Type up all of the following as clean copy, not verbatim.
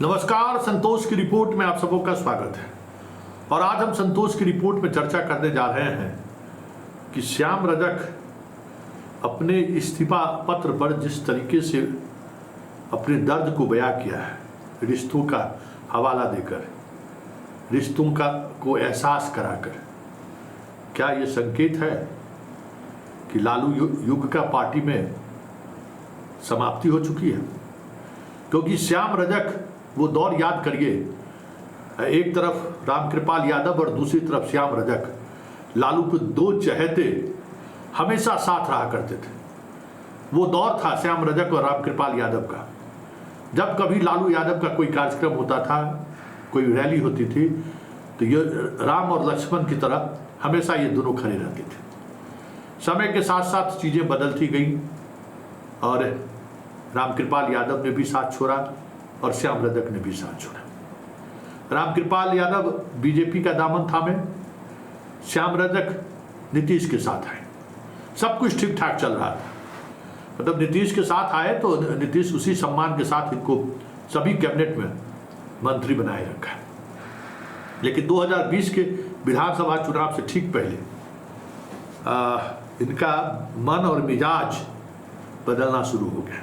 नमस्कार, संतोष की रिपोर्ट में आप सबों का स्वागत है। और आज हम संतोष की रिपोर्ट में चर्चा करने जा रहे हैं कि श्याम रजक अपने इस्तीफा पत्र पर जिस तरीके से अपने दर्द को बयां किया है, रिश्तों का हवाला देकर, रिश्तों को एहसास कराकर, क्या ये संकेत है कि लालू युग का पार्टी में समाप्ति हो चुकी है? क्योंकि श्याम रजक वो दौर याद करिए, एक तरफ रामकृपाल यादव और दूसरी तरफ श्याम रजक, लालू के दो चहेते हमेशा साथ रहा करते थे। वो दौर था श्याम रजक और रामकृपाल यादव का। जब कभी लालू यादव का कोई कार्यक्रम होता था, कोई रैली होती थी, तो ये राम और लक्ष्मण की तरह हमेशा ये दोनों खड़े रहते थे। समय के साथ साथ चीज़ें बदलती गई और रामकृपाल यादव ने भी साथ छोड़ा और श्याम रजक ने भी साथ छोड़ा। रामकृपाल यादव बीजेपी का दामन थामे, श्याम रजक नीतीश के साथ आए। सब कुछ ठीक ठाक चल रहा था। मतलब नीतीश के साथ आए तो नीतीश उसी सम्मान के साथ इनको सभी कैबिनेट में मंत्री बनाए रखा। लेकिन 2020 के विधानसभा चुनाव से ठीक पहले इनका मन और मिजाज बदलना शुरू हो गया।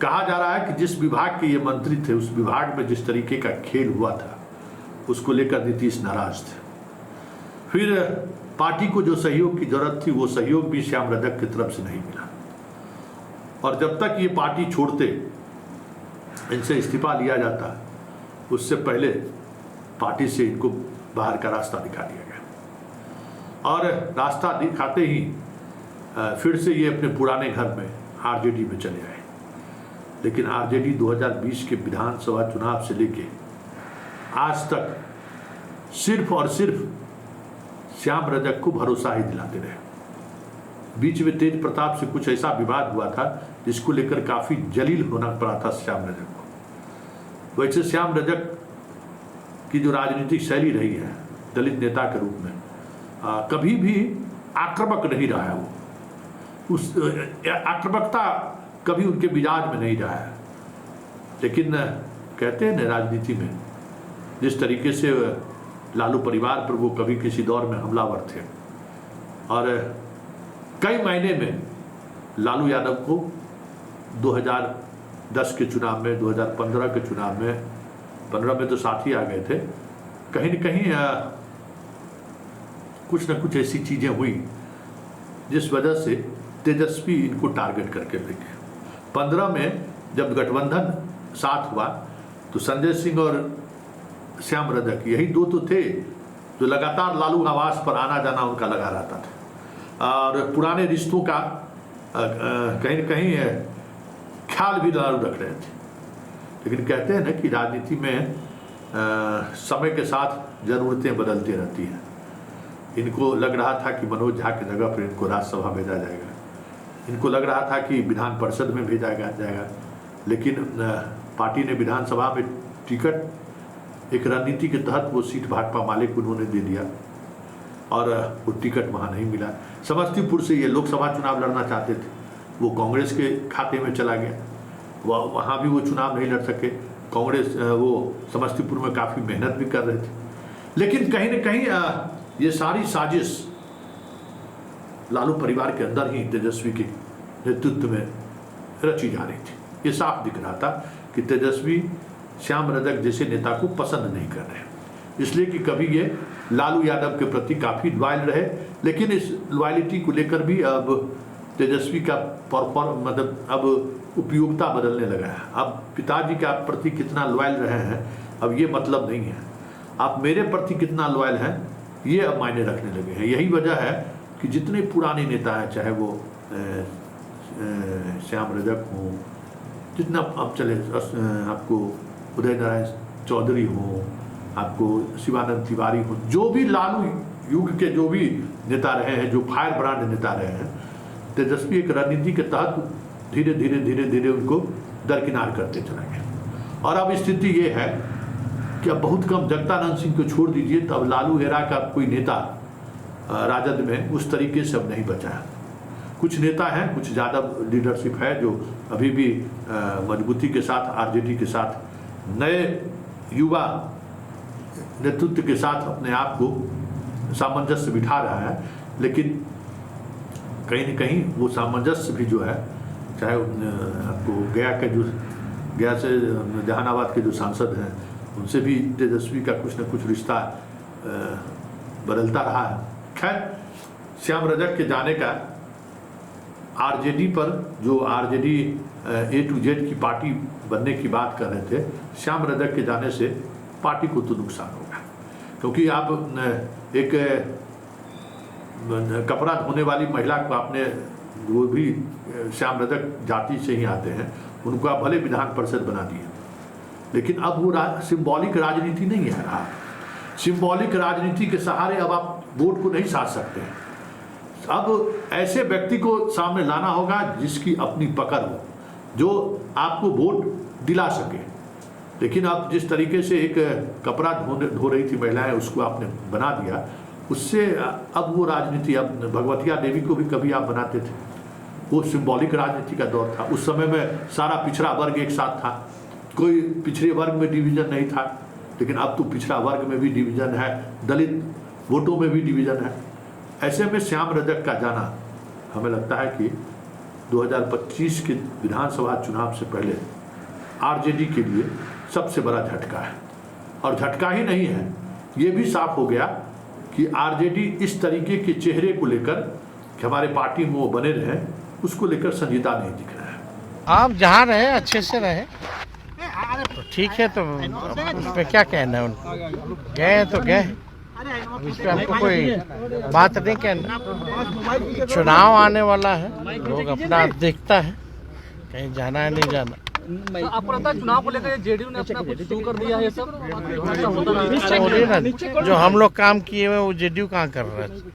कहा जा रहा है कि जिस विभाग के ये मंत्री थे, उस विभाग में जिस तरीके का खेल हुआ था, उसको लेकर नीतीश नाराज थे। फिर पार्टी को जो सहयोग की जरूरत थी, वो सहयोग भी श्याम रजक की तरफ से नहीं मिला। और जब तक ये पार्टी छोड़ते, इनसे इस्तीफा लिया जाता, उससे पहले पार्टी से इनको बाहर का रास्ता दिखा दिया गया। और रास्ता दिखाते ही फिर से ये अपने पुराने घर में आरजेडी में चले आए। लेकिन आरजेडी 2020 के विधानसभा चुनाव से लेके आज तक सिर्फ और सिर्फ श्याम रजक को भरोसा ही दिलाते रहे। बीच में तेज प्रताप से कुछ ऐसा विवाद हुआ था जिसको लेकर काफी जलील होना पड़ा था श्याम रजक को। वैसे श्याम रजक की जो राजनीतिक शैली रही है दलित नेता के रूप में, कभी भी आक्रामक नहीं रहा है। वो उस आक्रामकता कभी उनके मिजाज में नहीं रहा है। लेकिन कहते हैं ना, राजनीति में जिस तरीके से लालू परिवार पर वो कभी किसी दौर में हमलावर थे, और कई महीने में लालू यादव को 2010 के चुनाव में, 2015 के चुनाव में, 15 में तो साथ ही आ गए थे, कहीं न कहीं कुछ न कुछ ऐसी चीज़ें हुई जिस वजह से तेजस्वी इनको टारगेट करके लेंगे। 15 में जब गठबंधन साथ हुआ तो संजय सिंह और श्याम रजक, यही दो तो थे जो लगातार लालू आवास पर आना जाना उनका लगा रहता था। और पुराने रिश्तों का कहीं न कहीं ख्याल भी लालू रख रहे थे। लेकिन कहते हैं ना कि राजनीति में समय के साथ ज़रूरतें बदलती रहती हैं। इनको लग रहा था कि मनोज झा की जगह पर इनको राज्यसभा भेजा जाएगा, इनको लग रहा था कि विधान परिषद में भेजा जाएगा। लेकिन पार्टी ने विधानसभा में टिकट, एक रणनीति के तहत वो सीट भाकपा माले को उन्होंने दे दिया और वो टिकट वहाँ नहीं मिला। समस्तीपुर से ये लोकसभा चुनाव लड़ना चाहते थे, वो कांग्रेस के खाते में चला गया। वहाँ भी वो चुनाव नहीं लड़ सके। कांग्रेस वो समस्तीपुर में काफ़ी मेहनत भी कर रहे थे। लेकिन कहीं न कहीं ये सारी साजिश लालू परिवार के अंदर ही तेजस्वी के नेतृत्व में रची जा रही थी। ये साफ दिख रहा था कि तेजस्वी श्याम रजक जैसे नेता को पसंद नहीं कर रहे, इसलिए कि कभी ये लालू यादव के प्रति काफ़ी लॉयल रहे। लेकिन इस लॉयलिटी को लेकर भी अब तेजस्वी का मतलब अब उपयोगिता बदलने लगा है। अब पिताजी के प्रति कितना लॉयल रहे हैं अब ये मतलब नहीं है, आप मेरे प्रति कितना लॉयल हैं ये अब मायने रखने लगे हैं। यही वजह है कि जितने पुराने नेता हैं, चाहे वो श्याम रजक हो, जितना अब चले, आपको उदय नारायण चौधरी हो, आपको शिवानंद तिवारी हो, जो भी लालू युग के जो भी नेता रहे हैं, जो फायर ब्रांड नेता रहे हैं, तेजस्वी एक रणनीति के तहत धीरे धीरे उनको दरकिनार करते चला गया। और अब स्थिति ये है कि अब बहुत कम, जगदानंद सिंह को छोड़ दीजिए, तो अब लालू एरा का कोई नेता राजद में उस तरीके से अब नहीं बचा है। कुछ नेता हैं, कुछ ज़्यादा लीडरशिप है जो अभी भी मजबूती के साथ आरजेडी के साथ नए युवा नेतृत्व के साथ अपने आप को सामंजस्य बिठा रहा है, लेकिन कहीं न कहीं वो सामंजस्य भी जो है, चाहे आपको गया से जहानाबाद के जो सांसद हैं उनसे भी तेजस्वी का कुछ न कुछ रिश्ता बदलता रहा है। खैर, श्याम रजक के जाने का आरजेडी पर, जो आरजेडी A to Z की पार्टी बनने की बात कर रहे थे, श्याम रजक के जाने से पार्टी को तो नुकसान होगा, क्योंकि आप एक कपड़ा धोने वाली महिला को आपने, वो भी श्याम रजक जाति से ही आते हैं, उनको आप भले विधान परिषद बना दिए, लेकिन अब वो सिंबॉलिक राजनीति नहीं है रहा। सिंबॉलिक राजनीति के सहारे अब आप वोट को नहीं साध सकते हैं। अब ऐसे व्यक्ति को सामने लाना होगा जिसकी अपनी पकड़ हो, जो आपको वोट दिला सके। लेकिन अब जिस तरीके से एक कपड़ा धो रही थी महिलाएं, उसको आपने बना दिया, उससे अब वो राजनीति, अब भगवतिया देवी को भी कभी आप बनाते थे, वो सिंबॉलिक राजनीति का दौर था। उस समय में सारा पिछड़ा वर्ग एक साथ था, कोई पिछड़े वर्ग में डिवीज़न नहीं था, लेकिन अब तो पिछड़ा वर्ग में भी डिवीज़न है, दलित वोटों में भी डिवीज़न है। ऐसे में श्याम रजक का जाना हमें लगता है कि 2025 के विधानसभा चुनाव से पहले आरजेडी के लिए सबसे बड़ा झटका है। और झटका ही नहीं है, ये भी साफ हो गया कि आरजेडी इस तरीके के चेहरे को लेकर कि हमारे पार्टी में वो बने रहे, उसको लेकर संजीदा नहीं दिख रहा है। आप जहाँ रहे अच्छे से रहे तो ठीक है, तो उस पर क्या कहना है, उनको गए तो गए, इस पर हमको कोई बात नहीं कहना। चुनाव आने वाला है, लोग अपना देखता है, कहीं जाना है नहीं जाना। आपको लगता है चुनाव को लेकर जेडीयू ने अपना कुछ शुरू कर दिया है सब? जो हम लोग काम किए हुए वो जेडीयू कहाँ कर रहा है।